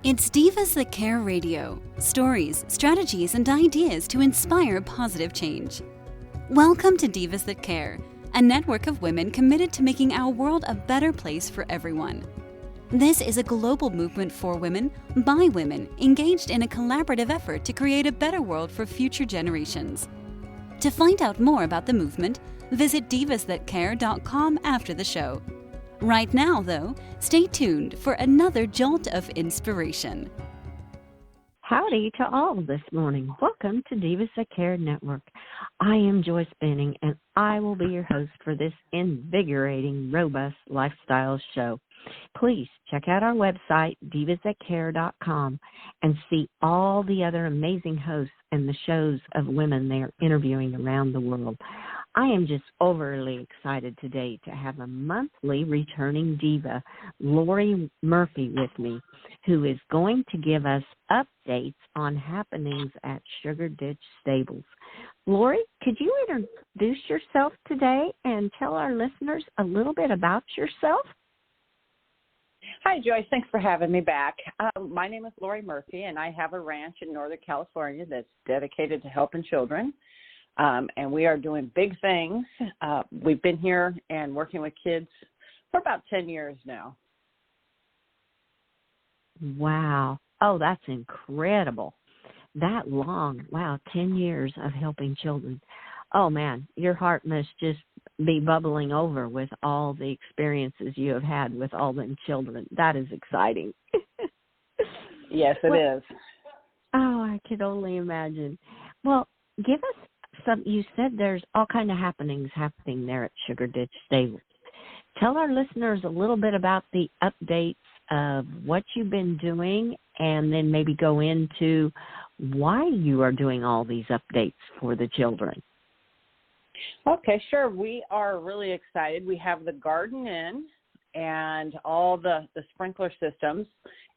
It's Divas That Care Radio. Stories, strategies, and ideas to inspire positive change. Welcome to Divas That Care, a network of women committed to making our world a better place for everyone. This is a global movement for women, by women, engaged in a collaborative effort to create a better world for future generations. To find out more about the movement, visit divasthatcare.com after the show. Right now, though, stay tuned for another jolt of inspiration. Howdy to all this morning. Welcome to Divas That Care Network. I am Joyce Benning, and I will be your host for this invigorating, robust lifestyle show. Please check out our website, divasthatcare.com, and see all the other amazing hosts and the shows of women they are interviewing around the world. I am just overly excited today to have a monthly returning diva, Lori Murphy, with me, who is going to give us updates on happenings at Sugar Ditch Stables. Lori, could you introduce yourself today and tell our listeners a little bit about yourself? Hi, Joyce. Thanks for having me back. My name is Lori Murphy, and I have a ranch in Northern California that's dedicated to helping children. And we are doing big things. We've been here and working with kids for about 10 years now. Wow. Oh, that's incredible. That long. Wow, 10 years of helping children. Oh, man, your heart must just be bubbling over with all the experiences you have had with all them children. That is exciting. Yes, it is. Oh, I can only imagine. Well, give us you said there's all kind of happenings happening there at Sugar Ditch Stables. Tell our listeners a little bit about the updates of what you've been doing, and then maybe go into why you are doing all these updates for the children. Okay, sure. We are really excited. We have the garden in and all the sprinkler systems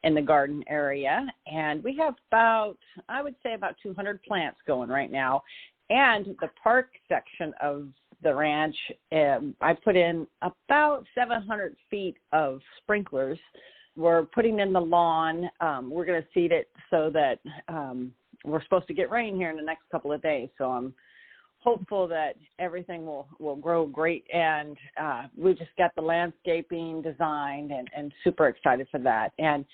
in the garden area, and we have about 200 plants going right now. And the park section of the ranch, I put in about 700 feet of sprinklers. We're putting in the lawn. We're going to seed it so that we're supposed to get rain here in the next couple of days. So I'm hopeful that everything will grow great. And we just got the landscaping designed and super excited for that. And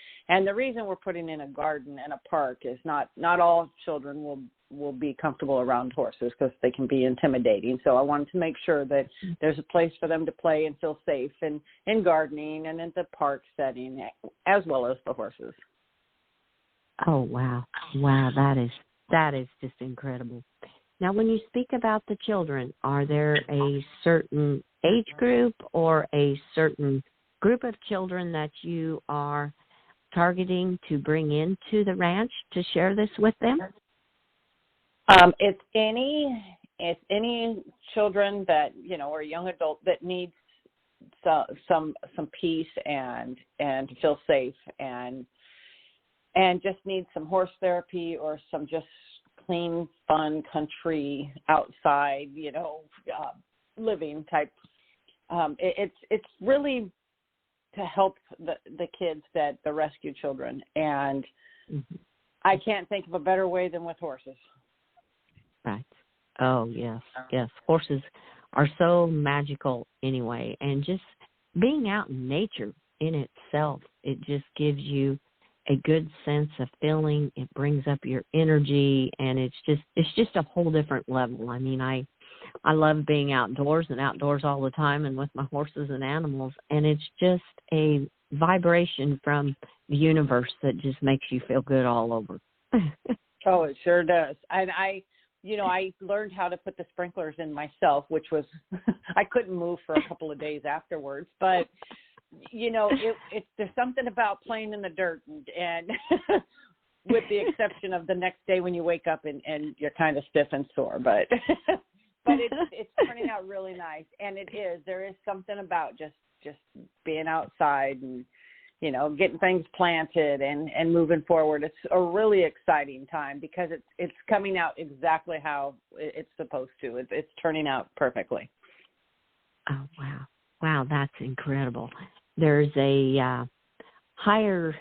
the reason we're putting in a garden and a park is not all children will be comfortable around horses because they can be intimidating. So I wanted to make sure that there's a place for them to play and feel safe in gardening and in the park setting, as well as the horses. Oh, wow. Wow, that is just incredible. Now, when you speak about the children, are there a certain age group or a certain group of children that you are targeting to bring into the ranch to share this with them? It's any children that, or young adult that needs some peace and to feel safe and just need some horse therapy or some just clean, fun country outside, living type. It's really to help the kids, the rescue children, and I can't think of a better way than with horses. Right. Oh, yes. Yes. Horses are so magical anyway. And just being out in nature in itself, it just gives you a good sense of feeling. It brings up your energy, and it's just a whole different level. I mean, I love being outdoors all the time and with my horses and animals, and it's just a vibration from the universe that just makes you feel good all over. Oh, it sure does. And I learned how to put the sprinklers in myself, which was, I couldn't move for a couple of days afterwards. But, there's something about playing in the dirt and with the exception of the next day when you wake up and you're kind of stiff and sore. But it's turning out really nice. And there is something about just being outside and, getting things planted and moving forward. It's a really exciting time because it's coming out exactly how it's supposed to. It's turning out perfectly. Oh, wow. Wow, that's incredible. There's a higher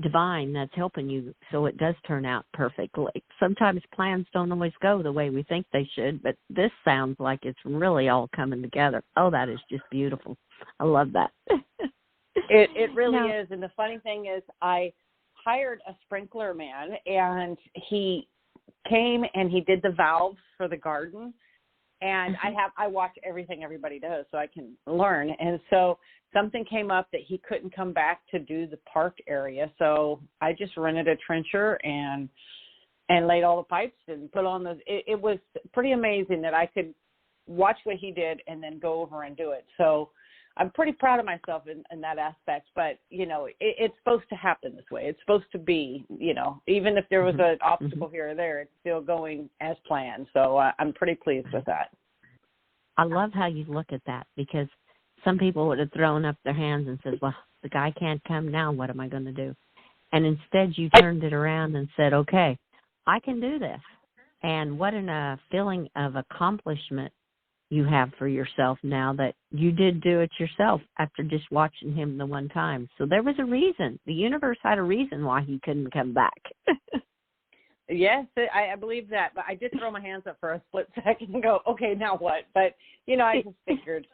divine that's helping you so it does turn out perfectly. Sometimes plans don't always go the way we think they should, but this sounds like it's really all coming together. Oh, that is just beautiful. I love that. It really is. And the funny thing is I hired a sprinkler man, and he came and he did the valves for the garden. And I watch everything everybody does so I can learn. And so something came up that he couldn't come back to do the park area. So I just rented a trencher and laid all the pipes and put on those. It was pretty amazing that I could watch what he did and then go over and do it. So I'm pretty proud of myself in that aspect. But, you know, it's supposed to happen this way. It's supposed to be, you know, even if there was an obstacle here or there, it's still going as planned. So I'm pretty pleased with that. I love how you look at that, because some people would have thrown up their hands and said, well, the guy can't come now. What am I going to do? And instead you turned it around and said, okay, I can do this. And what a feeling of accomplishment you have for yourself now that you did do it yourself after just watching him the one time. So there was a reason. The universe had a reason why he couldn't come back. Yes, I believe that. But I did throw my hands up for a split second and go, okay, now what? But, you know, I just figured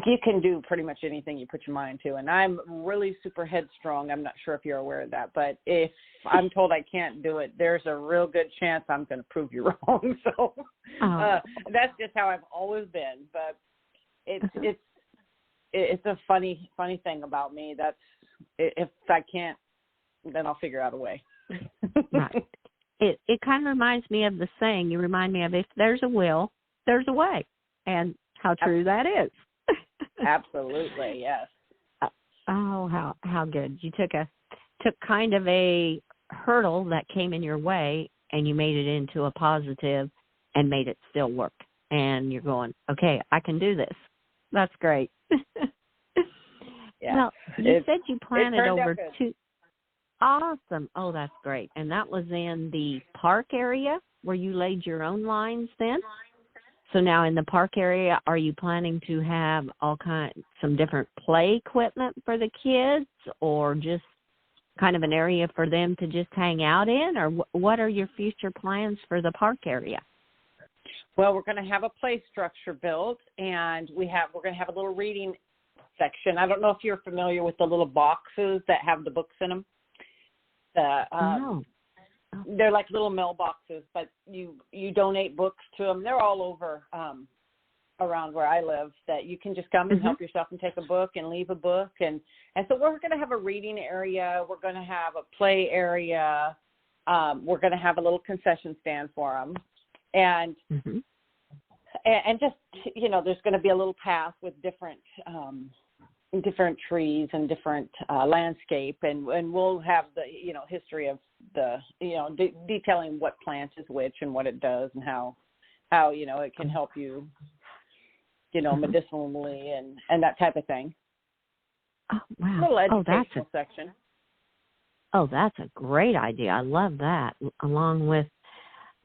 you can do pretty much anything you put your mind to. And I'm really super headstrong. I'm not sure if you're aware of that. But if I'm told I can't do it, there's a real good chance I'm going to prove you wrong. So that's just how I've always been. But it's a funny thing about me. That's, if I can't, then I'll figure out a way. Right. It kind of reminds me of the saying. You remind me of, if there's a will, there's a way. And how true that is. Absolutely, yes. Oh, how good. You took kind of a hurdle that came in your way, and you made it into a positive and made it still work. And you're going, okay, I can do this. That's great. Yeah. Well, you said you planted over 2. Awesome. Oh, that's great. And that was in the park area where you laid your own lines then? So now in the park area, are you planning to have some different play equipment for the kids, or just kind of an area for them to just hang out in? Or what are your future plans for the park area? Well, we're going to have a play structure built, and we're going to have a little reading section. I don't know if you're familiar with the little boxes that have the books in them. They're like little mailboxes, but you donate books to them. They're all over around where I live, that you can just come and help yourself and take a book and leave a book. And so we're going to have a reading area. We're going to have a play area. We're going to have a little concession stand for them. And just, you know, there's going to be a little path with different trees and different landscape, and we'll have the, you know, history of the, you know, detailing what plant is which and what it does and how you know it can help you, you know, medicinally and that type of thing. Oh, wow. A little educational section. Oh, that's a great idea. I love that. Along with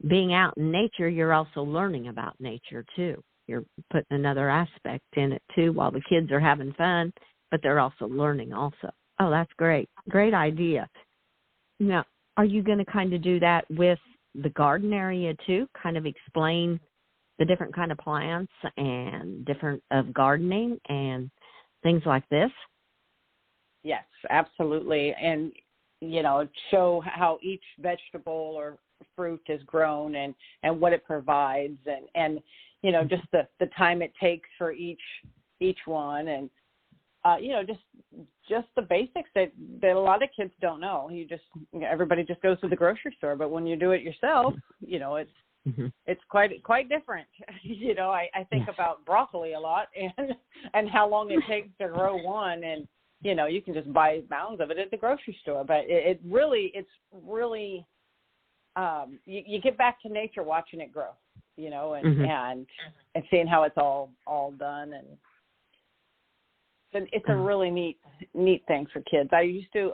being out in nature, you're also learning about nature too. You're putting another aspect in it too, while the kids are having fun, but they're also learning also. Oh, that's great. Great idea. Now, are you going to kind of do that with the garden area too? Kind of explain the different kind of plants and different of gardening and things like this? Yes, absolutely. And, you know, show how each vegetable or fruit is grown and what it provides and you know, just the time it takes for each one, and you know, just the basics that a lot of kids don't know. Everybody just goes to the grocery store, but when you do it yourself, you know, it's quite different. You know, I think about broccoli a lot and how long it takes to grow one, and you know, you can just buy mounds of it at the grocery store, but it's really you get back to nature watching it grow, you know, and seeing how it's all done, and it's a really neat thing for kids. I used to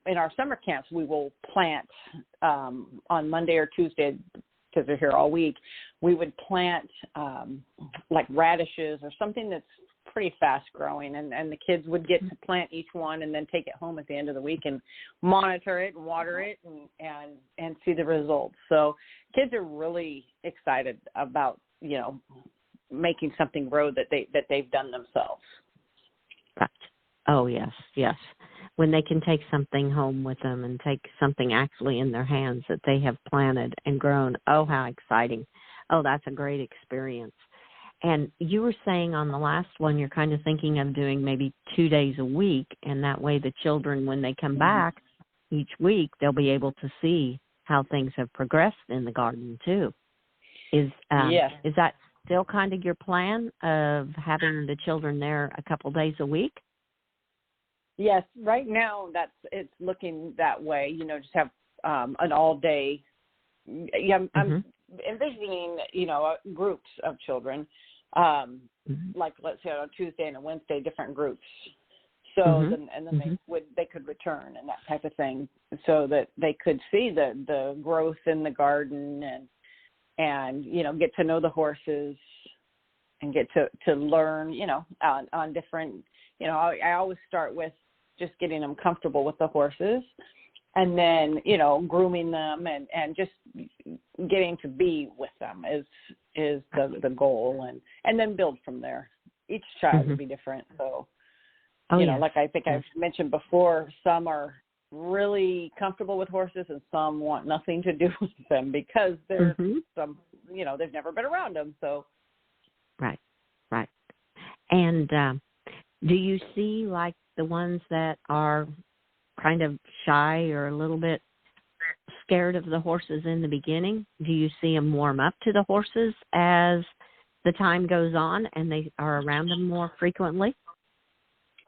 in our summer camps, we will plant on Monday or Tuesday, because they're here all week. We would plant like radishes or something that's pretty fast growing, and the kids would get to plant each one and then take it home at the end of the week and monitor it and water it and see the results. So kids are really excited about, making something grow that they've done themselves. Right. Oh, yes, yes. When they can take something home with them and take something actually in their hands that they have planted and grown. Oh, how exciting. Oh, that's a great experience. And you were saying on the last one, you're kind of thinking of doing maybe 2 days a week, and that way the children, when they come back each week, they'll be able to see how things have progressed in the garden too. Is that still kind of your plan of having the children there a couple days a week? Yes, right now it's looking that way. Just have an all day. Yeah, I'm envisioning groups of children, like let's say on a Tuesday and a Wednesday, different groups. So then they could return and that type of thing, so that they could see the growth in the garden and get to know the horses and get to learn on different. I always start with just getting them comfortable with the horses, and then, grooming them and just getting to be with them is the goal, and then build from there. Each child will be different. So, like I think I've mentioned before, some are really comfortable with horses and some want nothing to do with them because they're they've never been around them. So. Right. And do you see like the ones that are kind of shy or a little bit scared of the horses in the beginning? Do you see them warm up to the horses as the time goes on and they are around them more frequently?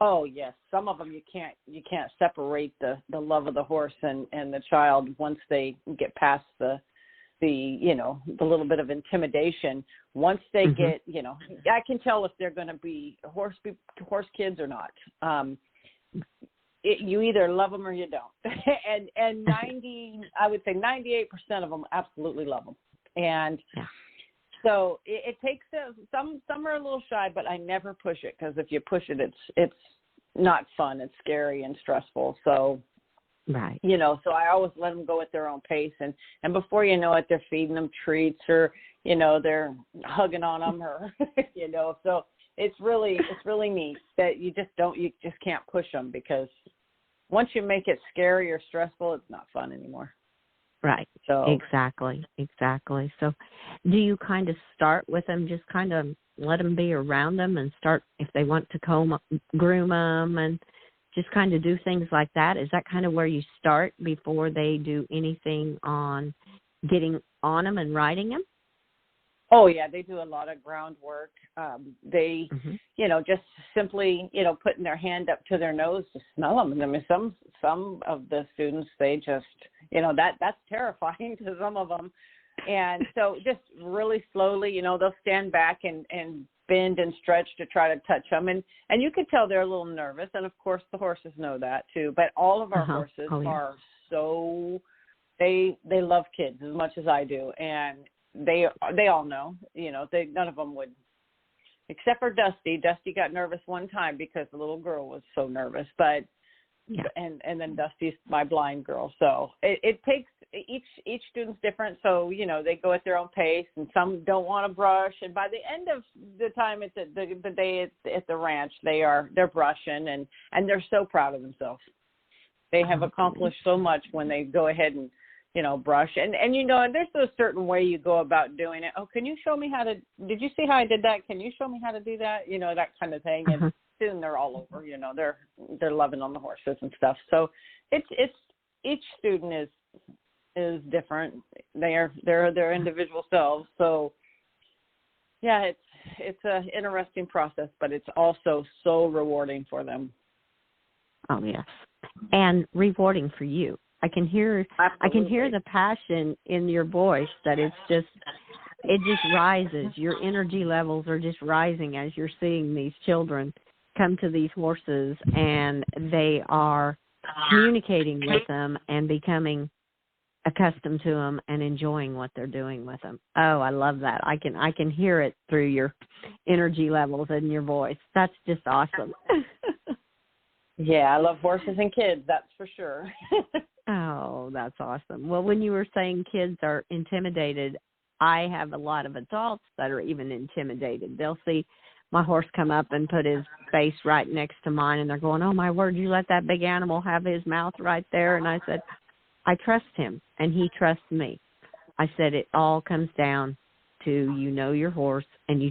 Oh yes, some of them you can't separate the love of the horse and the child once they get past the little bit of intimidation. Once they get, I can tell if they're going to be horse kids or not. You either love them or you don't. and I would say 98% of them absolutely love them. And so it takes some are a little shy, but I never push it, because if you push it, it's not fun. It's scary and stressful. So. Right. So I always let them go at their own pace, and before you know it, they're feeding them treats, or they're hugging on them, or so it's really neat that you just can't push them, because once you make it scary or stressful, it's not fun anymore. Right. So exactly. So do you kind of start with them, just kind of let them be around them and start, if they want to groom them and just kind of do things like that? Is that kind of where you start before they do anything on getting on them and riding them? Oh, yeah, they do a lot of groundwork. They, just simply, putting their hand up to their nose to smell them. I mean, some of the students, they just, that's terrifying to some of them. And so just really slowly, they'll stand back and bend and stretch to try to touch them. And you could tell they're a little nervous. And, of course, the horses know that, too. But all of our horses are so, they love kids as much as I do. And they all know, none of them would, except for Dusty. Dusty got nervous one time because the little girl was so nervous. But and then Dusty's my blind girl. So it takes, each student's different. So, they go at their own pace, and some don't want to brush. And by the end of the time, it's the day at the ranch, they're brushing, and they're so proud of themselves. They have accomplished so much when they go ahead and, brush. And there's a certain way you go about doing it. Oh, can you show me did you see how I did that? Can you show me how to do that? That kind of thing. And soon they're all over, they're loving on the horses and stuff. So it's each student is different. They're their individual selves. So yeah, it's an interesting process, but it's also so rewarding for them. Oh yes. And rewarding for you. I can hear the passion in your voice, that it just rises. Your energy levels are just rising as you're seeing these children come to these horses, and they are communicating with them and becoming accustomed to them and enjoying what they're doing with them. Oh, I love that. I can hear it through your energy levels and your voice. That's just awesome. Yeah, I love horses and kids, that's for sure. Oh, that's awesome. Well, when you were saying kids are intimidated, I have a lot of adults that are even intimidated. They'll see my horse come up and put his face right next to mine, and they're going, oh, my word, you let that big animal have his mouth right there? And I said, I trust him, and he trusts me. I said it all comes down to you know your horse, and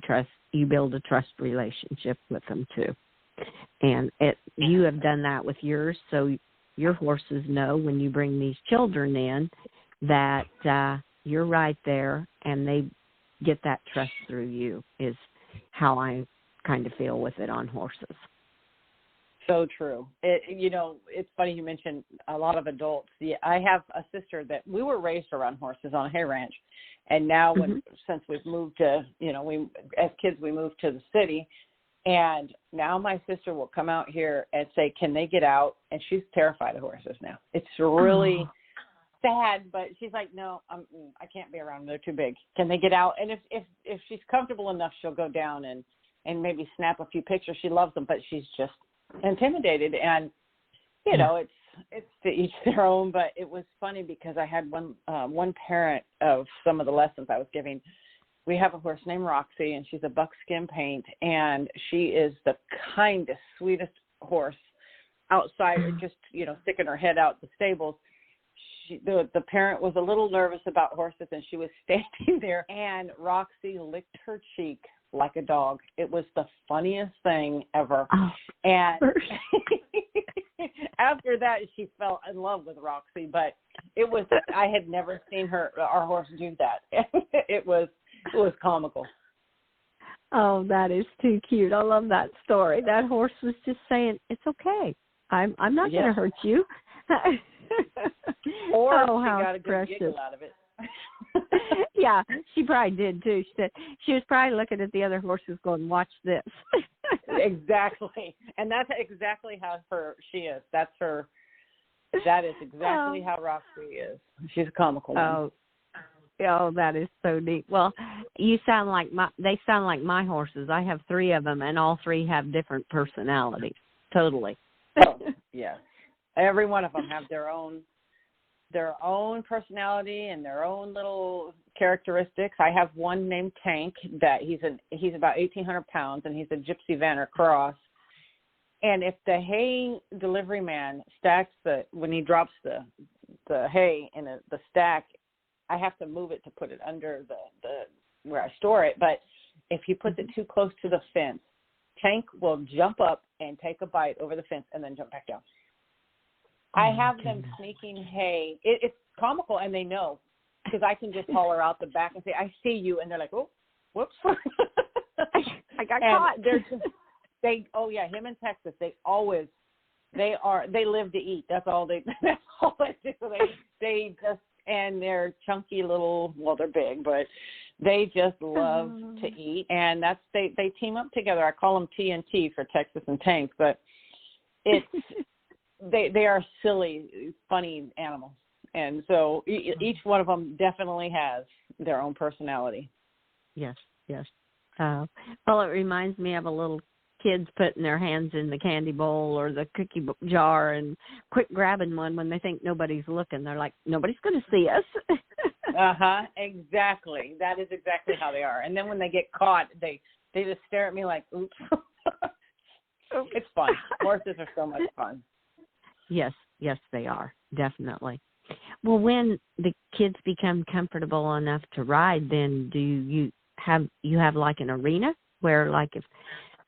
you build a trust relationship with them too. And you have done that with yours, so your horses know when you bring these children in that you're right there, and they get that trust through you is how I kind of feel with it on horses. So true. It's funny you mentioned a lot of adults. Yeah, I have a sister that we were raised around horses on a hay ranch, and now since we've moved to, as kids we moved to the city, and now my sister will come out here and say, "Can they get out?" And she's terrified of horses now. It's really sad, but she's like, "No, I can't be around them. They're too big. Can they get out?" And if she's comfortable enough, she'll go down and maybe snap a few pictures. She loves them, but she's just intimidated, and it's to each their own. But it was funny because I had one parent of some of the lessons I was giving. We have a horse named Roxy, and she's a buckskin paint, and she is the kindest, sweetest horse outside, just sticking her head out the stables. The parent was a little nervous about horses, and she was standing there, and Roxy licked her cheek like a dog. It was the funniest thing ever. And after that, she fell in love with Roxy, but I had never seen our horse do that. It was comical. Oh, that is too cute. I love that story. That horse was just saying, it's okay. I'm not going to hurt you. Or she got a good giggle out of it. Yeah, she probably did too. She said she was probably looking at the other horses going, watch this. Exactly. And that's exactly how she is. That is exactly how Roxy is. She's a comical one. Oh, that is so neat. Well, they sound like my horses. I have 3 of them, and all 3 have different personalities. Totally. Oh, yeah. Every one of them have their own personality and their own little characteristics. I have one named Tank that he's about 1,800 pounds, and he's a Gypsy Vanner cross. And if the hay delivery man stacks when he drops the hay in the stack, I have to move it to put it under the where I store it. But if he puts it too close to the fence, Tank will jump up and take a bite over the fence and then jump back down. I have them sneaking hay. It's comical, and they know, because I can just holler out the back and say, "I see you," and they're like, "Oh, whoops." I got caught. Him in Texas, they live to eat. That's all they do. They just, and they're chunky little, well, they're big, but they just love to eat, and they team up together. I call them TNT for Texas and Tank, but it's they are silly, funny animals, and so each one of them definitely has their own personality. Yes. Well, it reminds me of a little kids putting their hands in the candy bowl or the cookie jar and quick grabbing one when they think nobody's looking. They're like, nobody's going to see us. Exactly. That is exactly how they are. And then when they get caught, they just stare at me like, oops. It's fun. Horses are so much fun. Yes, they are. Definitely. Well, when the kids become comfortable enough to ride, then do you have like an arena where, like, if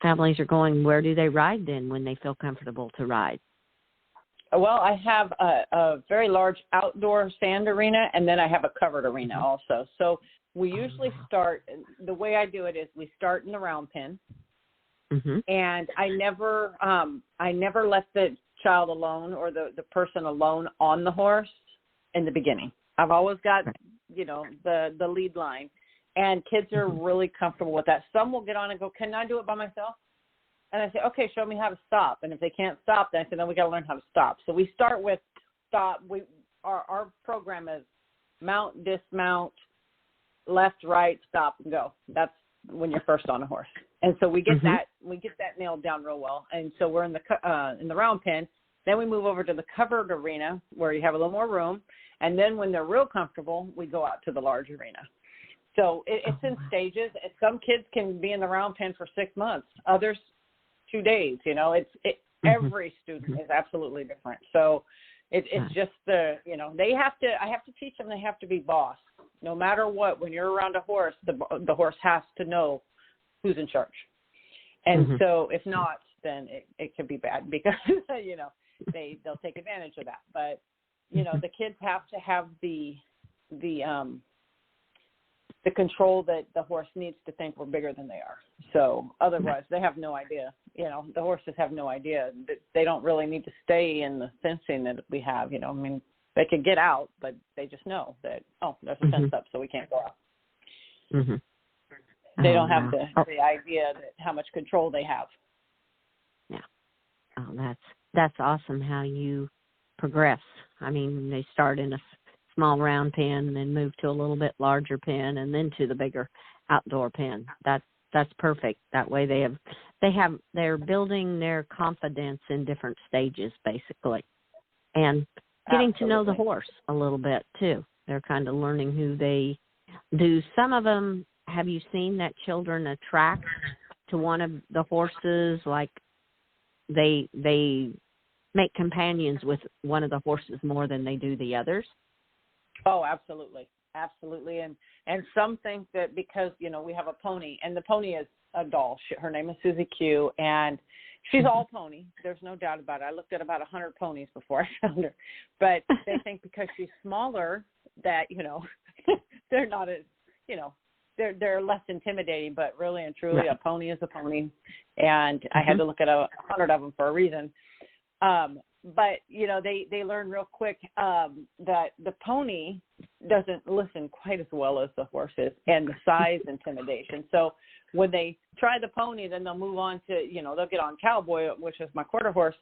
families are going, where do they ride then when they feel comfortable to ride? Well, I have a very large outdoor sand arena, and then I have a covered arena also. So we usually start, the way I do it is we start in the round pen, and I never let the child alone or the person alone on the horse in the beginning. I've always got, the lead line, and kids are really comfortable with that. Some will get on and go, "Can I do it by myself?" And I say, "Okay, show me how to stop." And if they can't stop, then I say, "No, we got to learn how to stop." So we start with stop. Our program is mount, dismount, left, right, stop, and go. That's when you're first on a horse. And so we get that nailed down real well. And so we're in the round pen. Then we move over to the covered arena where you have a little more room. And then when they're real comfortable, we go out to the large arena. So it's in stages. Some kids can be in the round pen for 6 months, others 2 days. You know, every student is absolutely different. So it's just I have to teach them they have to be boss. No matter what, when you're around a horse, the horse has to know who's in charge. And so if not, then it could be bad because, you know, they'll take advantage of that. But, you know, the kids have to have the control that the horse needs to think we're bigger than they are. So otherwise they have no idea. You know, the horses have no idea that they don't really need to stay in the fencing that we have. You know, I mean, they could get out, but they just know that, there's a fence up, so we can't go out. They don't have the idea that how much control they have. Yeah. Oh, that's awesome how you progress. I mean, they start in a small round pen and then move to a little bit larger pen and then to the bigger outdoor pen. That's perfect. That way they're building their confidence in different stages basically. And getting to know the horse a little bit too. They're kind of learning who they do. Some of them, have you seen that children attract to one of the horses, like they make companions with one of the horses more than they do the others? Oh, absolutely. Absolutely. And some think that because, you know, we have a pony, and the pony is a doll. Her name is Susie Q, and she's all pony. There's no doubt about it. I looked at about 100 ponies before I found her. But they think because she's smaller that, you know, they're not as, you know, they're less intimidating. But really and truly, a pony is a pony. And I had to look at 100 of them for a reason. But, you know, they learn real quick that the pony doesn't listen quite as well as the horse is, and the size intimidation. So when they try the pony, then they'll move on to, you know, they'll get on Cowboy, which is my quarter horse,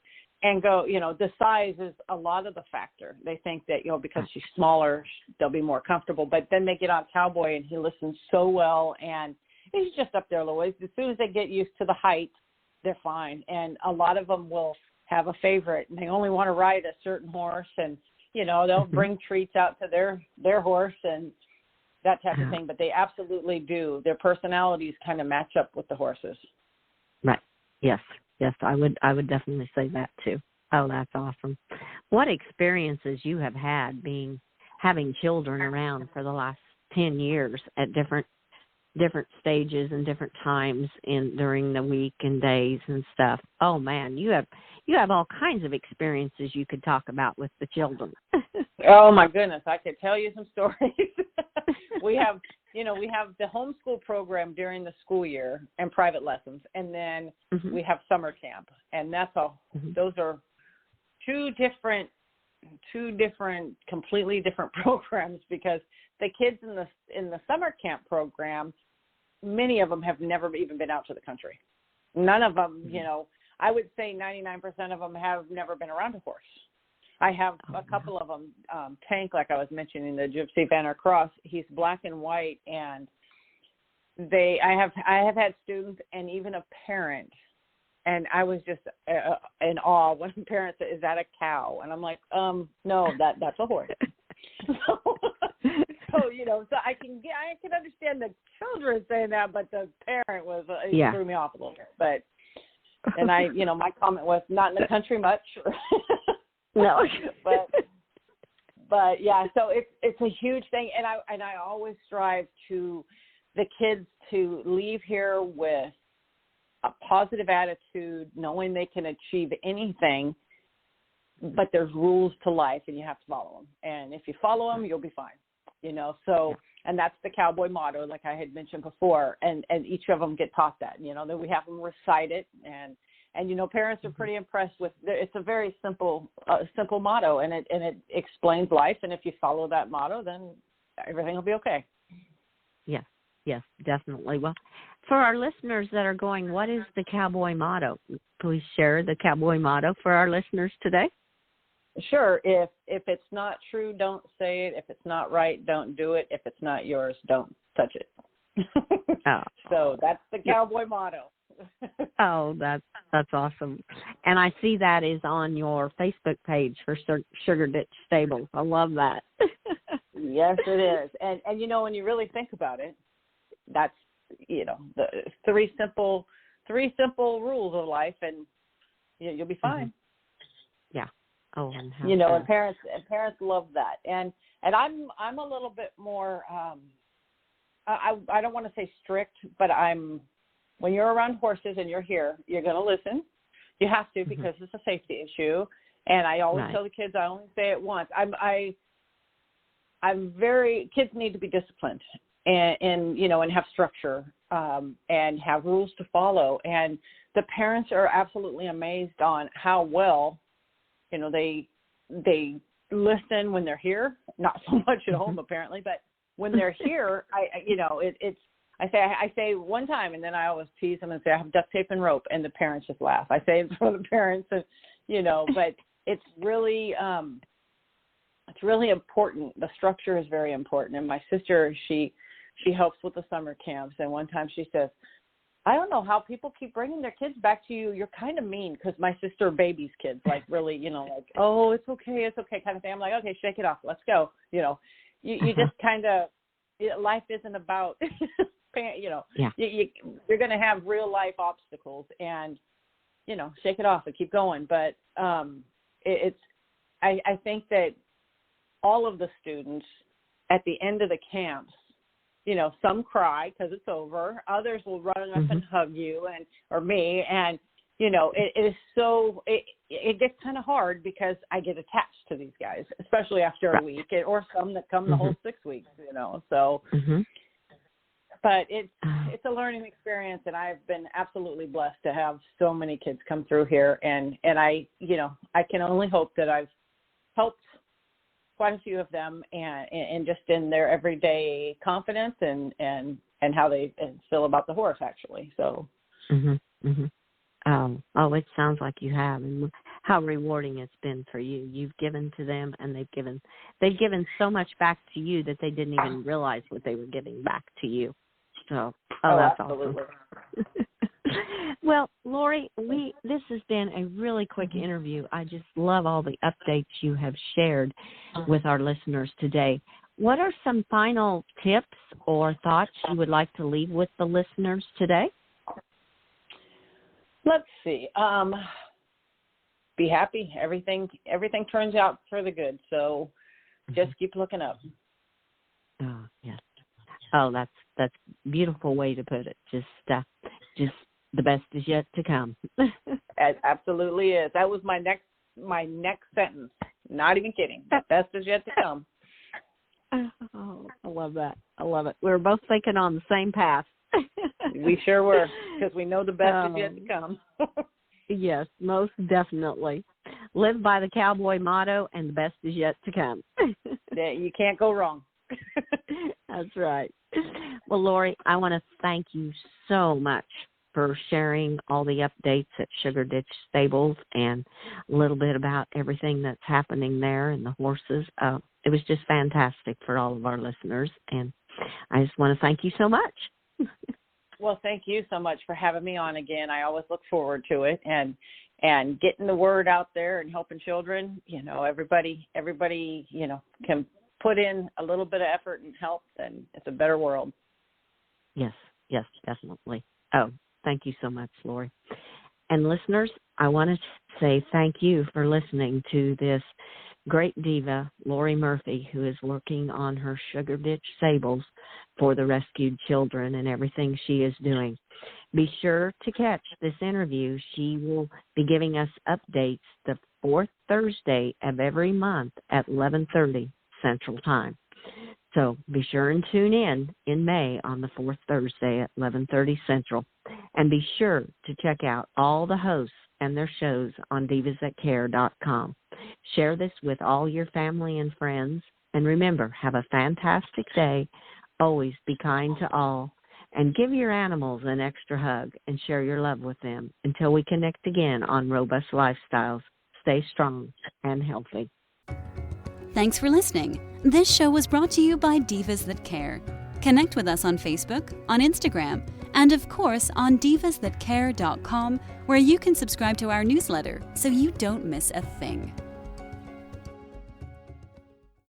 and go, you know, the size is a lot of the factor. They think that, you know, because she's smaller, they'll be more comfortable. But then they get on Cowboy, and he listens so well, and he's just up there a little ways. As soon as they get used to the height, they're fine. And a lot of them will have a favorite, and they only want to ride a certain horse, and, you know, they'll bring treats out to their horse and that type of thing. But they absolutely do. Their personalities kind of match up with the horses. Right. Yes. I would definitely say that too. Oh, that's awesome. What experiences you have had having children around for the last 10 years at different stages and different times during the week and days and stuff. Oh man, you have all kinds of experiences you could talk about with the children. Oh my goodness, I could tell you some stories. We have the homeschool program during the school year and private lessons, and then we have summer camp, and that's all. Those are two different, completely different programs, because the kids in the summer camp program, many of them have never even been out to the country. None of them, you know, I would say 99% of them have never been around a horse. I have a couple of them. Tank, like I was mentioning, the Gypsy Vanner Cross, he's black and white, and I have had students and even a parent, and I was just in awe when the parent said, "Is that a cow?" And I'm like, no, that's a horse. So, you know, so I can understand the children saying that, but the parent was it threw me off a little bit. But and my comment was, not in the country much. No. but yeah, so it's a huge thing, and I always strive to the kids to leave here with a positive attitude, knowing they can achieve anything, but there's rules to life, and you have to follow them. And if you follow them, you'll be fine. You know, so, and that's the Cowboy motto, like I had mentioned before, and each of them get taught that, you know, that we have them recite it, and you know, parents are pretty impressed with it's a very simple motto, and it explains life, and if you follow that motto, then everything will be okay. Yes, definitely. Well, for our listeners that are going, what is the Cowboy motto? Please share the Cowboy motto for our listeners today. Sure. If it's not true, don't say it. If it's not right, don't do it. If it's not yours, don't touch it. Oh. So that's the cowboy motto. Oh, that's awesome. And I see that is on your Facebook page for Sugar Ditch Stables. I love that. Yes, it is. And when you really think about it, that's the three simple rules of life, and you'll be fine. Mm-hmm. Yeah. Oh, and and parents love that. And I'm a little bit more. I don't want to say strict, but when you're around horses and you're here, you're going to listen. You have to, because it's a safety issue. And I always tell the kids, I only say it once. Kids need to be disciplined and have structure, and have rules to follow. And the parents are absolutely amazed on how well, they listen when they're here, not so much at home apparently, but when they're here, I say one time, and then I always tease them and say I have duct tape and rope, and the parents just laugh. I say it's for the parents, and, but it's really important. The structure is very important. And my sister, she helps with the summer camps, and one time she says, I don't know how people keep bringing their kids back to you. You're kind of mean, because my sister babies kids, like really, like, oh, it's okay kind of thing. I'm like, okay, shake it off. Let's go. You just kind of, life isn't about, you're going to have real life obstacles, and, shake it off and keep going. But I think that all of the students at the end of the camps, some cry because it's over. Others will run up and hug you or me. And, it is so, it gets kind of hard, because I get attached to these guys, especially after a week, or some that come the whole 6 weeks, so. But it's a learning experience, and I've been absolutely blessed to have so many kids come through here. And I can only hope that I've helped quite a few of them, and just in their everyday confidence and how they feel about the horse, actually. So. It sounds like you have, and how rewarding it's been for you. You've given to them, and they've given so much back to you that they didn't even realize what they were giving back to you. So, that's absolutely awesome. Well, Lori, this has been a really quick interview. I just love all the updates you have shared with our listeners today. What are some final tips or thoughts you would like to leave with the listeners today? Let's see. Be happy. Everything turns out for the good. So just keep looking up. Oh, yes. Oh, that's a beautiful way to put it. Just the best is yet to come. It absolutely is. That was my next sentence. Not even kidding. The best is yet to come. Oh, I love that. I love it. We were both thinking on the same path. We sure were, because we know the best is yet to come. Yes, most definitely. Live by the cowboy motto, and the best is yet to come. You can't go wrong. That's right. Well, Lori, I want to thank you so much for sharing all the updates at Sugar Ditch Stables, and a little bit about everything that's happening there and the horses. It was just fantastic for all of our listeners, and I just want to thank you so much. Well, thank you so much for having me on again. I always look forward to it, and getting the word out there and helping children. Everybody, can put in a little bit of effort and help, and it's a better world. Yes, definitely. Oh, thank you so much, Lori. And listeners, I want to say thank you for listening to this great diva, Lori Murphy, who is working on her Sugar Ditch Stables for the rescued children and everything she is doing. Be sure to catch this interview. She will be giving us updates the fourth Thursday of every month at 11:30 Central Time. So be sure and tune in May on the fourth Thursday at 11:30 Central. And be sure to check out all the hosts and their shows on divasthatcare.com. Share this with all your family and friends. And remember, have a fantastic day. Always be kind to all. And give your animals an extra hug and share your love with them. Until we connect again on Robust Lifestyles, stay strong and healthy. Thanks for listening. This show was brought to you by Divas That Care. Connect with us on Facebook, on Instagram, and of course on divasthatcare.com, where you can subscribe to our newsletter so you don't miss a thing.